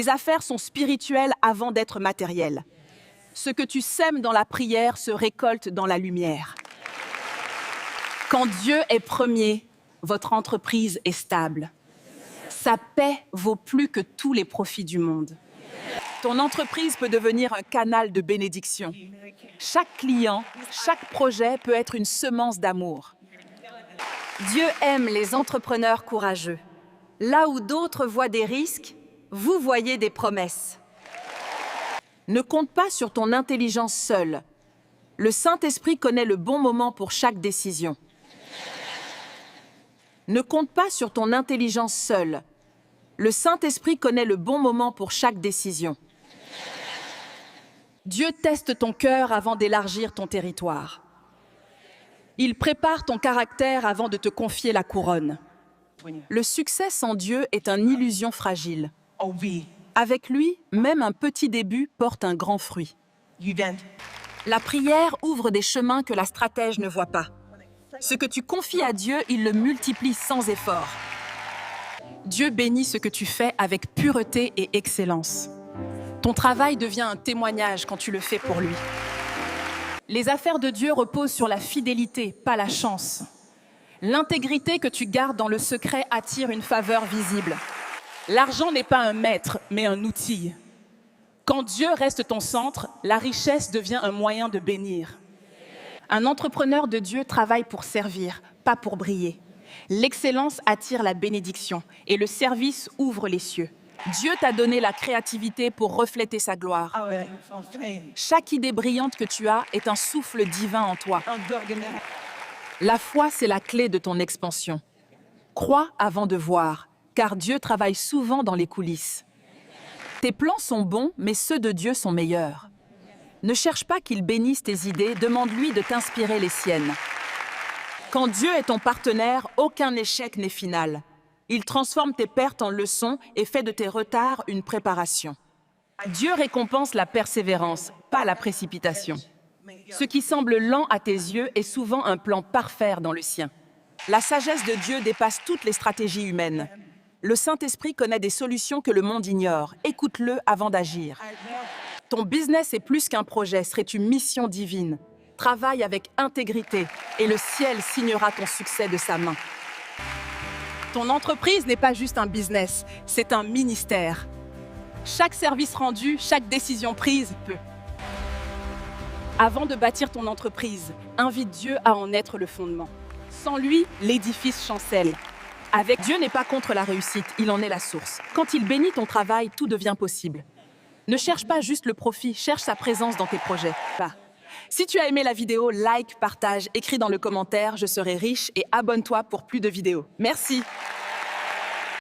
Les affaires sont spirituelles avant d'être matérielles. Ce que tu sèmes dans la prière se récolte dans la lumière. Quand Dieu est premier, votre entreprise est stable. Sa paix vaut plus que tous les profits du monde. Ton entreprise peut devenir un canal de bénédiction. Chaque client, chaque projet peut être une semence d'amour. Dieu aime les entrepreneurs courageux. Là où d'autres voient des risques, vous voyez des promesses. Ne compte pas sur ton intelligence seule. Le Saint-Esprit connaît le bon moment pour chaque décision. Ne compte pas sur ton intelligence seule. Le Saint-Esprit connaît le bon moment pour chaque décision. Dieu teste ton cœur avant d'élargir ton territoire. Il prépare ton caractère avant de te confier la couronne. Le succès sans Dieu est une illusion fragile. Avec lui, même un petit début porte un grand fruit. La prière ouvre des chemins que la stratège ne voit pas. Ce que tu confies à Dieu, il le multiplie sans effort. Dieu bénit ce que tu fais avec pureté et excellence. Ton travail devient un témoignage quand tu le fais pour lui. Les affaires de Dieu reposent sur la fidélité, pas la chance. L'intégrité que tu gardes dans le secret attire une faveur visible. L'argent n'est pas un maître, mais un outil. Quand Dieu reste ton centre, la richesse devient un moyen de bénir. Un entrepreneur de Dieu travaille pour servir, pas pour briller. L'excellence attire la bénédiction et le service ouvre les cieux. Dieu t'a donné la créativité pour refléter sa gloire. Chaque idée brillante que tu as est un souffle divin en toi. La foi, c'est la clé de ton expansion. Crois avant de voir, car Dieu travaille souvent dans les coulisses. Tes plans sont bons, mais ceux de Dieu sont meilleurs. Ne cherche pas qu'il bénisse tes idées, demande-lui de t'inspirer les siennes. Quand Dieu est ton partenaire, aucun échec n'est final. Il transforme tes pertes en leçons et fait de tes retards une préparation. Dieu récompense la persévérance, pas la précipitation. Ce qui semble lent à tes yeux est souvent un plan parfait dans le sien. La sagesse de Dieu dépasse toutes les stratégies humaines. Le Saint-Esprit connaît des solutions que le monde ignore. Écoute-le avant d'agir. Ton business est plus qu'un projet, serait une mission divine. Travaille avec intégrité et le ciel signera ton succès de sa main. Ton entreprise n'est pas juste un business, c'est un ministère. Chaque service rendu, chaque décision prise peut. Avant de bâtir ton entreprise, invite Dieu à en être le fondement. Sans lui, l'édifice chancelle. Avec Dieu n'est pas contre la réussite, il en est la source. Quand il bénit ton travail, tout devient possible. Ne cherche pas juste le profit, cherche sa présence dans tes projets. Si tu as aimé la vidéo, like, partage, écris dans le commentaire, je serai riche et abonne-toi pour plus de vidéos. Merci.